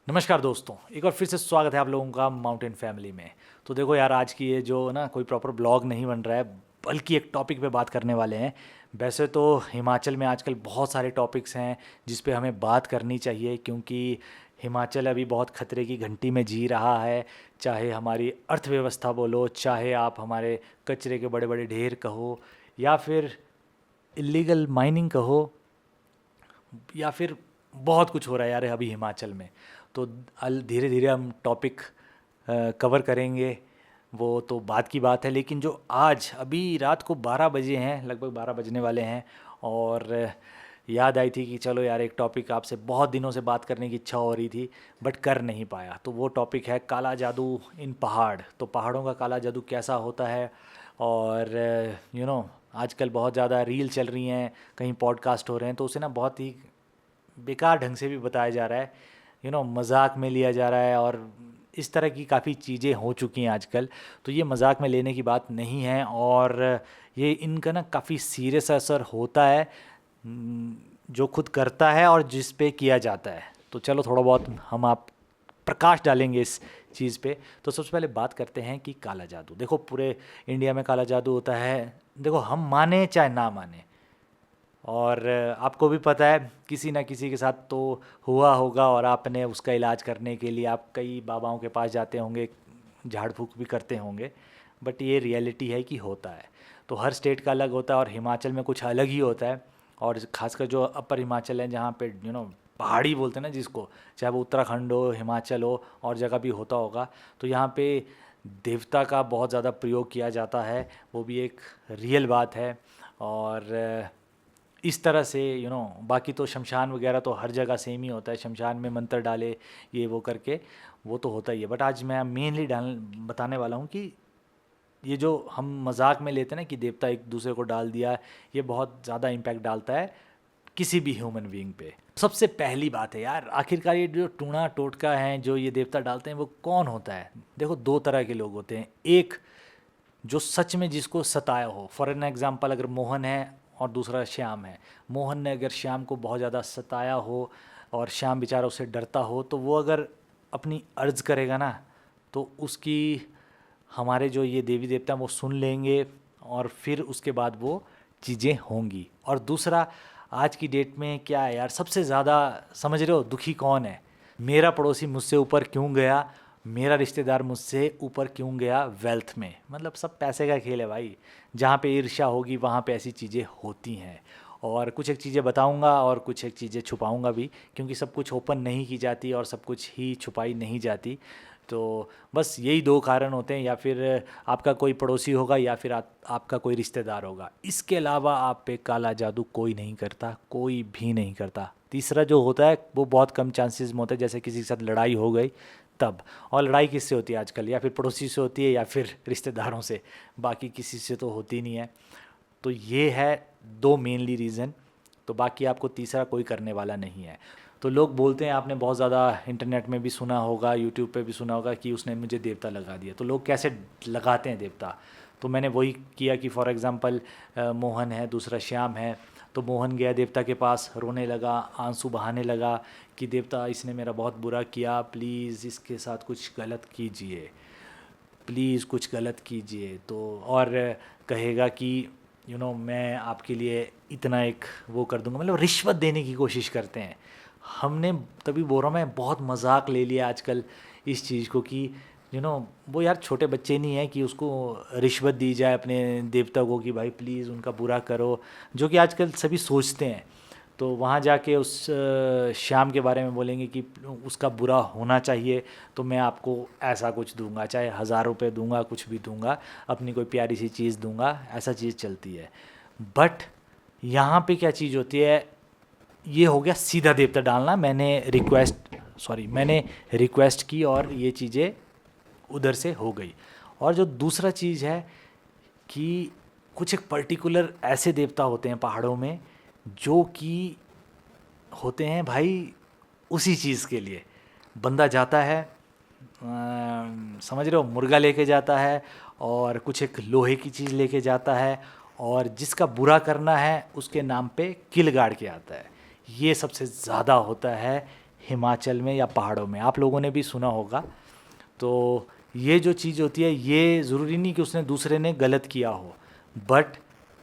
नमस्कार दोस्तों, एक बार फिर से स्वागत है आप लोगों का माउंटेन फैमिली में। तो देखो यार, आज की ये जो ना कोई प्रॉपर ब्लॉग नहीं बन रहा है, बल्कि एक टॉपिक पे बात करने वाले हैं। वैसे तो हिमाचल में आजकल बहुत सारे टॉपिक्स हैं जिस पे हमें बात करनी चाहिए, क्योंकि हिमाचल अभी बहुत खतरे की घंटी में जी रहा है। चाहे हमारी अर्थव्यवस्था बोलो, चाहे आप हमारे कचरे के बड़े बड़े ढेर कहो, या फिर इलीगल माइनिंग कहो, या फिर बहुत कुछ हो रहा है यार अभी हिमाचल में। तो अल धीरे धीरे हम टॉपिक कवर करेंगे। वो तो बात की बात है, लेकिन जो आज अभी रात को 12 बजे हैं, लगभग 12 बजने वाले हैं, और याद आई थी कि चलो यार एक टॉपिक आपसे बहुत दिनों से बात करने की इच्छा हो रही थी, बट कर नहीं पाया। तो वो टॉपिक है काला जादू इन पहाड़। तो पहाड़ों का काला जादू कैसा होता है, और आजकल बहुत ज़्यादा रील चल रही हैं, कहीं पॉडकास्ट हो रहे हैं, तो उसे ना बहुत ही बेकार ढंग से भी बताया जा रहा है, मजाक में लिया जा रहा है, और इस तरह की काफ़ी चीज़ें हो चुकी हैं आजकल। तो ये मजाक में लेने की बात नहीं है, और ये इनका ना काफ़ी सीरियस असर होता है, जो खुद करता है और जिस पे किया जाता है। तो चलो थोड़ा बहुत हम आप प्रकाश डालेंगे इस चीज़ पे। तो सबसे पहले बात करते हैं कि काला जादू। देखो, पूरे इंडिया में काला जादू होता है। देखो, हम माने चाहे ना माने, और आपको भी पता है किसी ना किसी के साथ तो हुआ होगा, और आपने उसका इलाज करने के लिए आप कई बाबाओं के पास जाते होंगे, झाड़ फूक भी करते होंगे। बट ये रियलिटी है कि होता है। तो हर स्टेट का अलग होता है, और हिमाचल में कुछ अलग ही होता है। और खासकर जो अपर हिमाचल है, जहाँ पे पहाड़ी बोलते हैं ना जिसको, चाहे वो उत्तराखंड हो, हिमाचल हो, और जगह भी होता होगा, तो यहाँ पे देवता का बहुत ज़्यादा प्रयोग किया जाता है। वो भी एक रियल बात है। और इस तरह से बाकी तो शमशान वगैरह तो हर जगह सेम ही होता है, शमशान में मंत्र डाले, ये वो करके, वो तो होता ही है। बट आज मैं मेनली डाल बताने वाला हूँ कि ये जो हम मजाक में लेते हैं ना कि देवता एक दूसरे को डाल दिया, ये बहुत ज़्यादा इम्पैक्ट डालता है किसी भी ह्यूमन बीइंग पे। सबसे पहली बात है यार, आखिरकार ये जो टूणा टोटका है जो ये देवता डालते हैं, वो कौन होता है? देखो, दो तरह के लोग होते हैं। एक जो सच में जिसको सताया हो, फॉर एन एग्जाम्पल अगर मोहन है और दूसरा श्याम है। मोहन ने अगर श्याम को बहुत ज़्यादा सताया हो, और श्याम बेचारा उससे डरता हो, तो वो अगर अपनी अर्ज करेगा ना, तो उसकी हमारे जो ये देवी देवता हैं वो सुन लेंगे, और फिर उसके बाद वो चीज़ें होंगी। और दूसरा, आज की डेट में क्या है यार, सबसे ज़्यादा समझ रहे हो दुखी कौन है? मेरा पड़ोसी मुझसे ऊपर क्यों गया, मेरा रिश्तेदार मुझसे ऊपर क्यों गया वेल्थ में। मतलब सब पैसे का खेल है भाई। जहाँ पे ईर्ष्या होगी वहाँ पे ऐसी चीज़ें होती हैं। और कुछ एक चीज़ें बताऊँगा और कुछ एक चीज़ें छुपाऊँगा भी, क्योंकि सब कुछ ओपन नहीं की जाती और सब कुछ ही छुपाई नहीं जाती। तो बस यही दो कारण होते हैं, या फिर आपका कोई पड़ोसी होगा, या फिर आपका कोई रिश्तेदार होगा। इसके अलावा आप पे काला जादू कोई नहीं करता, कोई भी नहीं करता। तीसरा जो होता है वो बहुत कम चांसेस में होता है, जैसे किसी के साथ लड़ाई हो गई तब। और लड़ाई किससे होती है आजकल? या फिर पड़ोसी से होती है, या फिर रिश्तेदारों से। बाकी किसी से तो होती नहीं है। तो ये है दो मेनली रीज़न। तो बाकी आपको तीसरा कोई करने वाला नहीं है। तो लोग बोलते हैं, आपने बहुत ज़्यादा इंटरनेट में भी सुना होगा, यूट्यूब पे भी सुना होगा कि उसने मुझे देवता लगा दिया। तो लोग कैसे लगाते हैं देवता? तो मैंने वही किया कि फॉर एग्ज़ाम्पल मोहन है, दूसरा श्याम है। तो मोहन गया देवता के पास, रोने लगा, आंसू बहाने लगा कि देवता इसने मेरा बहुत बुरा किया, प्लीज़ इसके साथ कुछ गलत कीजिए, प्लीज़ कुछ गलत कीजिए। तो और कहेगा कि मैं आपके लिए इतना एक वो कर दूंगा, मतलब रिश्वत देने की कोशिश करते हैं। हमने तभी बोल रहा हूँ मैं, बहुत मजाक ले लिया आजकल इस चीज़ को कि वो यार छोटे बच्चे नहीं है कि उसको रिश्वत दी जाए अपने देवता को कि भाई प्लीज़ उनका बुरा करो, जो कि आजकल सभी सोचते हैं। तो वहाँ जाके उस श्याम के बारे में बोलेंगे कि उसका बुरा होना चाहिए, तो मैं आपको ऐसा कुछ दूंगा, चाहे 1000 रुपये दूंगा, कुछ भी दूंगा, अपनी कोई प्यारी सी चीज़ दूंगा, ऐसा चीज़ चलती है। बट यहाँ पे क्या चीज़ होती है, ये हो गया सीधा देवता डालना। मैंने रिक्वेस्ट की और ये चीज़ें उधर से हो गई। और जो दूसरा चीज़ है कि कुछ एक पर्टिकुलर ऐसे देवता होते हैं पहाड़ों में, जो कि होते हैं भाई उसी चीज़ के लिए। बंदा जाता है, समझ रहे हो, मुर्गा लेके जाता है, और कुछ एक लोहे की चीज़ लेके जाता है, और जिसका बुरा करना है उसके नाम पे किल गाड़ के आता है। ये सबसे ज़्यादा होता है हिमाचल में या पहाड़ों में, आप लोगों ने भी सुना होगा। तो ये जो चीज़ होती है, ये ज़रूरी नहीं कि उसने दूसरे ने गलत किया हो, बट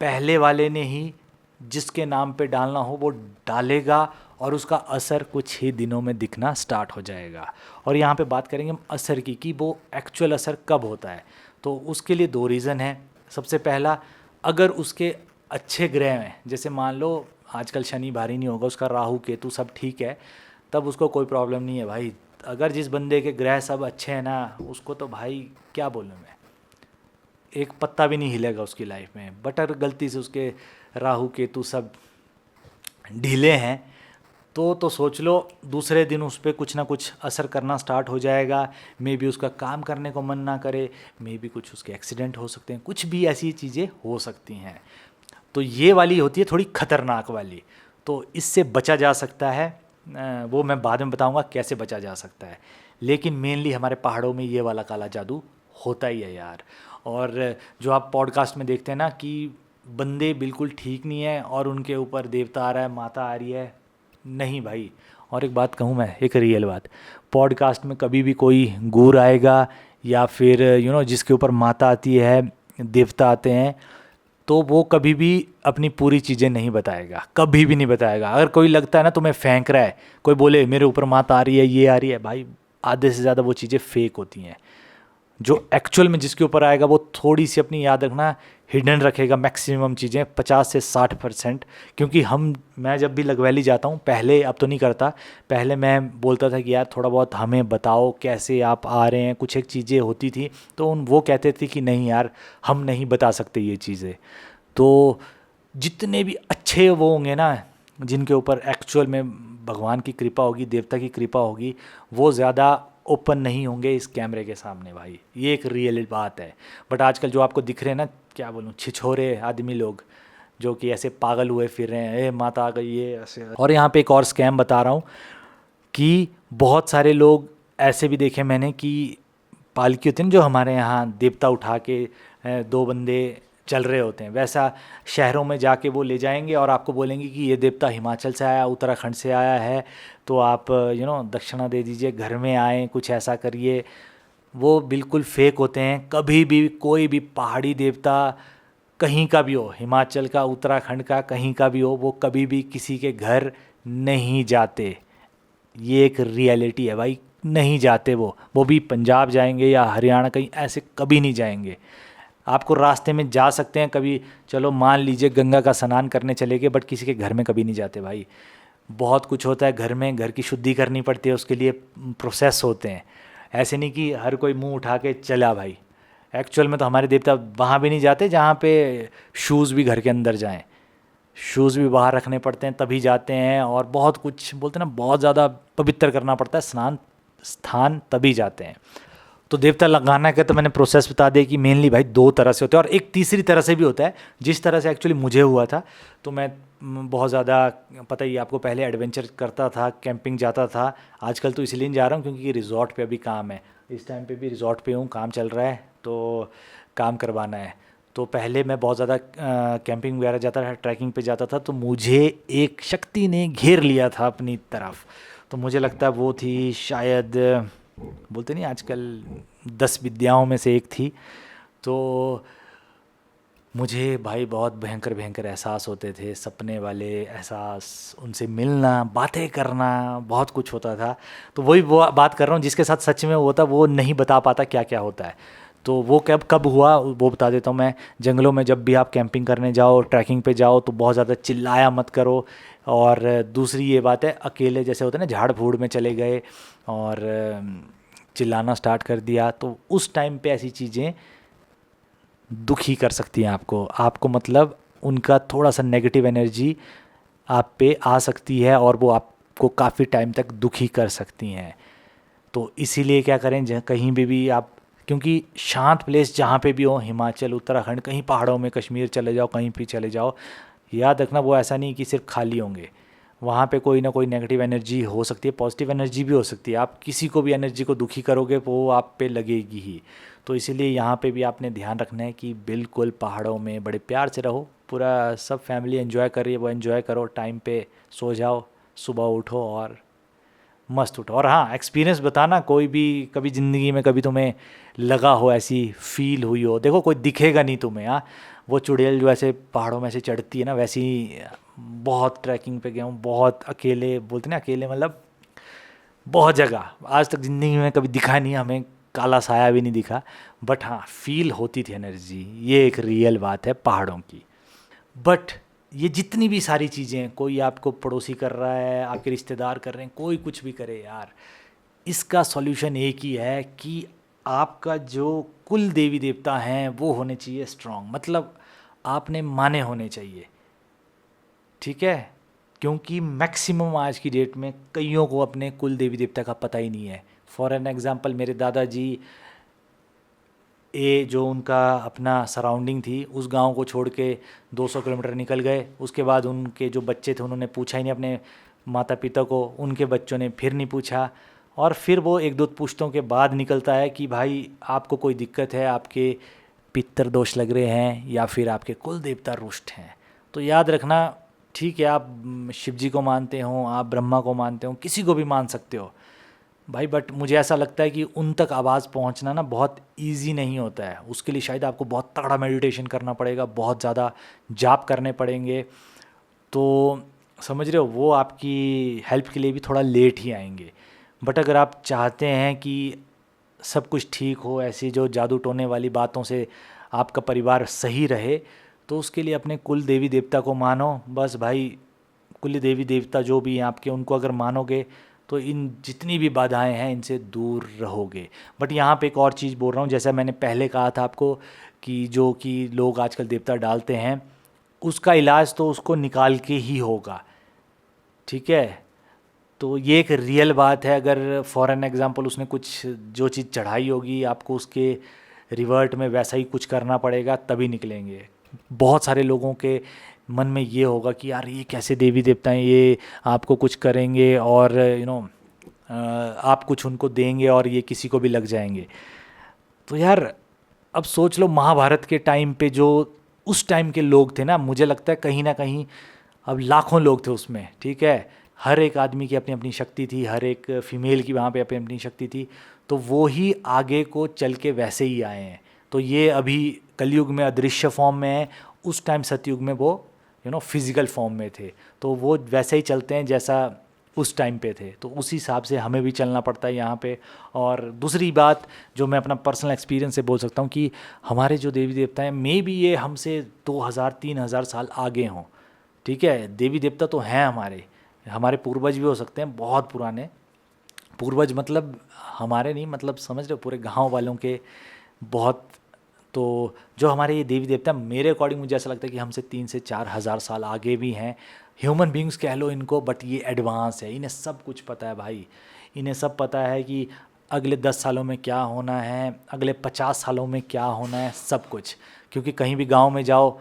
पहले वाले ने ही जिसके नाम पे डालना हो वो डालेगा और उसका असर कुछ ही दिनों में दिखना स्टार्ट हो जाएगा। और यहाँ पे बात करेंगे हम असर की, कि वो एक्चुअल असर कब होता है। तो उसके लिए दो रीज़न है। सबसे पहला, अगर उसके अच्छे ग्रह हैं, जैसे मान लो आजकल शनि भारी नहीं होगा, उसका राहु केतु सब ठीक है, तब उसको कोई प्रॉब्लम नहीं है भाई। अगर जिस बंदे के ग्रह सब अच्छे हैं ना, उसको तो भाई क्या बोलूँ मैं, एक पत्ता भी नहीं हिलेगा उसकी लाइफ में। बट अगर गलती से उसके राहु केतु सब ढीले हैं, तो सोच लो दूसरे दिन उस पर कुछ ना कुछ असर करना स्टार्ट हो जाएगा। मे बी उसका काम करने को मन ना करे, मे बी कुछ उसके एक्सीडेंट हो सकते हैं, कुछ भी ऐसी चीज़ें हो सकती हैं। तो ये वाली होती है थोड़ी खतरनाक वाली, तो इससे बचा जा सकता है। वो मैं बाद में बताऊंगा कैसे बचा जा सकता है। लेकिन मेनली हमारे पहाड़ों में ये वाला काला जादू होता ही है यार। और जो आप पॉडकास्ट में देखते हैं ना कि बंदे बिल्कुल ठीक नहीं है और उनके ऊपर देवता आ रहा है, माता आ रही है, नहीं भाई। और एक बात कहूँ मैं, एक रियल बात, पॉडकास्ट में कभी भी कोई गूर आएगा या फिर जिसके ऊपर माता आती है, देवता आते हैं, तो वो कभी भी अपनी पूरी चीज़ें नहीं बताएगा, कभी भी नहीं बताएगा। अगर कोई लगता है ना तुम्हें फेंक रहा है, कोई बोले मेरे ऊपर माता आ रही है, ये आ रही है, भाई आधे से ज़्यादा वो चीज़ें फेक होती हैं। जो एक्चुअल में जिसके ऊपर आएगा वो थोड़ी सी अपनी याद रखना हिडन रखेगा, मैक्सिमम चीज़ें 50 से 60%। क्योंकि मैं जब भी लगवैली जाता हूँ, पहले, अब तो नहीं करता, पहले मैं बोलता था कि यार थोड़ा बहुत हमें बताओ कैसे आप आ रहे हैं, कुछ एक चीज़ें होती थी, तो वो कहते थे कि नहीं यार हम नहीं बता सकते ये चीज़ें। तो जितने भी अच्छे वो होंगे ना, जिनके ऊपर एक्चुअल में भगवान की कृपा होगी, देवता की कृपा होगी, वो ज़्यादा ओपन नहीं होंगे इस कैमरे के सामने भाई। ये एक रियल बात है। बट आजकल जो आपको दिख रहे हैं ना, क्या बोलूँ, छिछोरे आदमी लोग जो कि ऐसे पागल हुए फिर रहे हैं, ए माता आ गई, ये ऐसे। और यहाँ पे एक और स्कैम बता रहा हूँ कि बहुत सारे लोग ऐसे भी देखे मैंने कि पालकी होती है ना, जो हमारे यहाँ देवता उठा के दो बंदे चल रहे होते हैं, वैसा शहरों में जाके वो ले जाएंगे और आपको बोलेंगे कि ये देवता हिमाचल से आया, उत्तराखंड से आया है, तो आप दक्षिणा दे दीजिए, घर में आए, कुछ ऐसा करिए। वो बिल्कुल फेक होते हैं। कभी भी कोई भी पहाड़ी देवता कहीं का भी हो, हिमाचल का, उत्तराखंड का, कहीं का भी हो, वो कभी भी किसी के घर नहीं जाते। ये एक रियलिटी है भाई, नहीं जाते वो भी पंजाब जाएंगे या हरियाणा, कहीं ऐसे कभी नहीं जाएंगे। आपको रास्ते में जा सकते हैं कभी, चलो मान लीजिए गंगा का स्नान करने चले गए, बट किसी के घर में कभी नहीं जाते भाई। बहुत कुछ होता है घर में, घर की शुद्धि करनी पड़ती है, उसके लिए प्रोसेस होते हैं। ऐसे नहीं कि हर कोई मुंह उठा के चला भाई। एक्चुअल में तो हमारे देवता वहाँ भी नहीं जाते जहाँ पे शूज़ भी घर के अंदर जाएं, शूज़ भी बाहर रखने पड़ते हैं तभी जाते हैं। और बहुत कुछ बोलते हैं ना, बहुत ज़्यादा पवित्र करना पड़ता है स्नान स्थान, तभी जाते हैं। तो देवता लगाना का तो मैंने प्रोसेस बता दिया कि मेनली भाई दो तरह से होता है, और एक तीसरी तरह से भी होता है, जिस तरह से एक्चुअली मुझे हुआ था। तो मैं बहुत ज़्यादा, पता ही आपको, पहले एडवेंचर करता था, कैंपिंग जाता था। आजकल तो इसलिए नहीं जा रहा हूँ क्योंकि रिजॉर्ट पे अभी काम है, इस टाइम पे भी रिजॉर्ट पे हूँ, काम चल रहा है, तो काम करवाना है। तो पहले मैं बहुत ज़्यादा कैंपिंग वगैरह जाता था, ट्रैकिंग पे जाता था, तो मुझे एक शक्ति ने घेर लिया था अपनी तरफ। तो मुझे लगता है वो थी शायद, बोलते नहीं आजकल 10 विद्याओं में से एक थी। तो मुझे भाई बहुत भयंकर भयंकर एहसास होते थे, सपने वाले एहसास, उनसे मिलना, बातें करना, बहुत कुछ होता था। तो वही वो बात कर रहा हूँ, जिसके साथ सच में होता वो नहीं बता पाता क्या क्या होता है। तो वो कब कब हुआ वो बता देता हूँ मैं। जंगलों में जब भी आप कैंपिंग करने जाओ, ट्रैकिंग पे जाओ, तो बहुत ज़्यादा चिल्लाया मत करो। और दूसरी ये बात है, अकेले जैसे होता है ना, झाड़ फूड़ में चले गए और चिल्लाना स्टार्ट कर दिया, तो उस टाइम पे ऐसी चीज़ें दुखी कर सकती हैं आपको मतलब उनका थोड़ा सा नेगेटिव एनर्जी आप पे आ सकती है और वो आपको काफ़ी टाइम तक दुखी कर सकती हैं। तो इसीलिए क्या करें, जहाँ कहीं भी आप, क्योंकि शांत प्लेस जहाँ पे भी हो, हिमाचल, उत्तराखंड, कहीं पहाड़ों में, कश्मीर चले जाओ, कहीं भी चले जाओ, याद रखना वो ऐसा नहीं कि सिर्फ खाली होंगे। वहाँ पे कोई ना कोई नेगेटिव एनर्जी हो सकती है, पॉजिटिव एनर्जी भी हो सकती है। आप किसी को भी एनर्जी को दुखी करोगे वो आप पे लगेगी ही। तो इसीलिए यहाँ पे भी आपने ध्यान रखना है कि बिल्कुल पहाड़ों में बड़े प्यार से रहो, पूरा सब फैमिली एंजॉय कर रही है वो एंजॉय करो, टाइम पे सो जाओ, सुबह उठो और मस्त उठो। और हाँ, एक्सपीरियंस बताना, कोई भी कभी ज़िंदगी में कभी तुम्हें लगा हो, ऐसी फील हुई हो। देखो कोई दिखेगा नहीं तुम्हें, हाँ, वो चुड़ैल जो ऐसे पहाड़ों में से चढ़ती है ना, वैसी बहुत ट्रैकिंग पे गया हूँ, बहुत अकेले, बोलते ना अकेले, मतलब बहुत जगह। आज तक ज़िंदगी में कभी दिखा नहीं हमें, काला साया भी नहीं दिखा, बट हाँ फील होती थी एनर्जी। ये एक रियल बात है पहाड़ों की। बट ये जितनी भी सारी चीज़ें, कोई आपको पड़ोसी कर रहा है, आपके रिश्तेदार कर रहे हैं, कोई कुछ भी करे यार, इसका सॉल्यूशन एक ही है कि आपका जो कुल देवी देवता हैं वो होने चाहिए स्ट्रांग, मतलब आपने माने होने चाहिए, ठीक है। क्योंकि मैक्सिमम आज की डेट में कईयों को अपने कुल देवी देवता का पता ही नहीं है। फॉर एन एग्जांपल, मेरे दादाजी ये जो उनका अपना सराउंडिंग थी, उस गांव को छोड़ के 200 किलोमीटर निकल गए। उसके बाद उनके जो बच्चे थे उन्होंने पूछा ही नहीं अपने माता पिता को, उनके बच्चों ने फिर नहीं पूछा, और फिर वो एक दो पुश्तों के बाद निकलता है कि भाई आपको कोई दिक्कत है, आपके पितर दोष लग रहे हैं या फिर आपके कुल देवता रुष्ट हैं। तो याद रखना, ठीक है आप शिव जी को मानते हो, आप ब्रह्मा को मानते हो, किसी को भी मान सकते हो भाई, बट मुझे ऐसा लगता है कि उन तक आवाज़ पहुंचना ना बहुत इजी नहीं होता है। उसके लिए शायद आपको बहुत तगड़ा मेडिटेशन करना पड़ेगा, बहुत ज़्यादा जाप करने पड़ेंगे। तो समझ रहे हो, वो आपकी हेल्प के लिए भी थोड़ा लेट ही आएंगे। बट अगर आप चाहते हैं कि सब कुछ ठीक हो, ऐसी जो जादू टोने वाली बातों से आपका परिवार सही रहे, तो उसके लिए अपने कुल देवी देवता को मानो बस भाई। कुल देवी देवता जो भी हैं आपके, उनको अगर मानोगे तो इन जितनी भी बाधाएं हैं इनसे दूर रहोगे। बट यहाँ पे एक और चीज़ बोल रहा हूँ, जैसा मैंने पहले कहा था आपको कि जो कि लोग आजकल देवता डालते हैं, उसका इलाज तो उसको निकाल के ही होगा, ठीक है। तो ये एक रियल बात है। अगर फॉर एन एग्जांपल उसने कुछ जो चीज़ चढ़ाई होगी, आपको उसके रिवर्ट में वैसा ही कुछ करना पड़ेगा तभी निकलेंगे। बहुत सारे लोगों के मन में ये होगा कि यार ये कैसे देवी देवता हैं, ये आपको कुछ करेंगे और आप कुछ उनको देंगे और ये किसी को भी लग जाएंगे। तो यार अब सोच लो, महाभारत के टाइम पे जो उस टाइम के लोग थे ना, मुझे लगता है कहीं ना कहीं अब लाखों लोग थे उसमें, ठीक है। हर एक आदमी की अपनी अपनी शक्ति थी, हर एक फीमेल की वहाँ पे अपनी अपनी शक्ति थी, तो वो ही आगे को चल के वैसे ही आए हैं। तो ये अभी कलयुग में अदृश्य फॉर्म में है, उस टाइम सतयुग में वो फिज़िकल फॉर्म में थे, तो वो वैसे ही चलते हैं जैसा उस टाइम पे थे। तो उस हिसाब से हमें भी चलना पड़ता है यहाँ पे। और दूसरी बात जो मैं अपना पर्सनल एक्सपीरियंस से बोल सकता हूँ कि हमारे जो देवी देवता हैं, मे बी ये हमसे 2000-3000 साल आगे हों, ठीक है। देवी देवता तो हैं हमारे, हमारे पूर्वज भी हो सकते हैं, बहुत पुराने पूर्वज, मतलब हमारे नहीं, मतलब समझ रहे हो, पूरे गांव वालों के बहुत। तो जो हमारे ये देवी देवता, मेरे अकॉर्डिंग मुझे ऐसा लगता है कि हमसे 3 से 4 हज़ार साल आगे भी हैं। ह्यूमन बींग्स कह लो इनको, बट ये एडवांस है, इन्हें सब कुछ पता है भाई। इन्हें सब पता है कि अगले 10 सालों में क्या होना है, अगले 50 सालों में क्या होना है, सब कुछ। क्योंकि कहीं भी गांव में जाओ,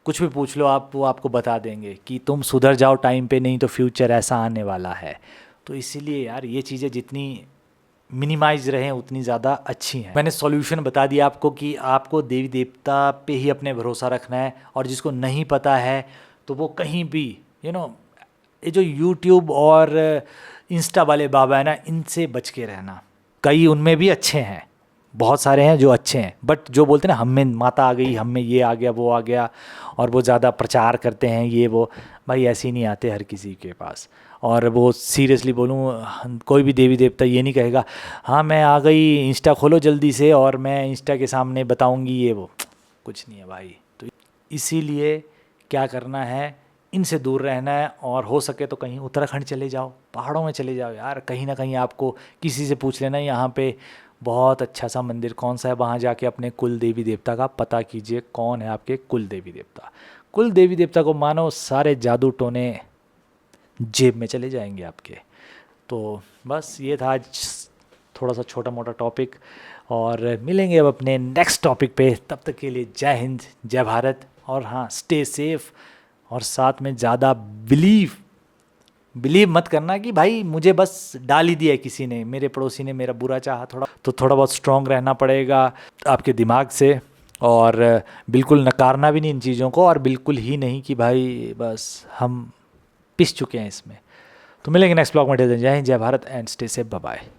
कुछ भी पूछ लो आप, वो आपको बता देंगे कि तुम सुधर जाओ टाइम पे, नहीं तो फ्यूचर ऐसा आने वाला है। तो इसीलिए यार ये चीज़ें जितनी मिनिमाइज रहें उतनी ज़्यादा अच्छी हैं। मैंने सॉल्यूशन बता दिया आपको कि आपको देवी देवता पे ही अपने भरोसा रखना है। और जिसको नहीं पता है तो वो कहीं भी ये जो यूट्यूब और इंस्टा वाले बाबा है ना, इनसे बच के रहना। कई उनमें भी अच्छे हैं, बहुत सारे हैं जो अच्छे हैं, बट जो बोलते हैं ना हम में माता आ गई, हम में ये आ गया वो आ गया, और वो ज़्यादा प्रचार करते हैं ये वो, भाई ऐसे ही नहीं आते हर किसी के पास। और वो सीरियसली बोलूँ, कोई भी देवी देवता ये नहीं कहेगा हाँ मैं आ गई, इंस्टा खोलो जल्दी से और मैं इंस्टा के सामने बताऊँगी ये वो, कुछ नहीं है भाई। तो इसीलिए क्या करना है, इनसे दूर रहना है। और हो सके तो कहीं उत्तराखंड चले जाओ, पहाड़ों में चले जाओ यार, कहीं ना कहीं आपको किसी से पूछ लेना यहाँ पे बहुत अच्छा सा मंदिर कौन सा है, वहाँ जाके अपने कुल देवी देवता का पता कीजिए, कौन है आपके कुल देवी देवता। कुल देवी देवता को मानो, सारे जादू टोने जेब में चले जाएंगे आपके। तो बस ये था आज थोड़ा सा छोटा मोटा टॉपिक, और मिलेंगे अब अपने नेक्स्ट टॉपिक पे। तब तक के लिए जय हिंद, जय भारत, और हाँ स्टे सेफ। और साथ में ज़्यादा बिलीव मत करना कि भाई मुझे बस डाल ही दिया है किसी ने, मेरे पड़ोसी ने मेरा बुरा चाहा थोड़ा, तो थोड़ा बहुत स्ट्रॉन्ग रहना पड़ेगा आपके दिमाग से। और बिल्कुल नकारना भी नहीं इन चीज़ों को, और बिल्कुल ही नहीं कि भाई बस हम पिस चुके हैं इसमें। तो मिलेंगे नेक्स्ट ब्लॉग में। जय हिंद, जय Bharat and stay safe, bye bye.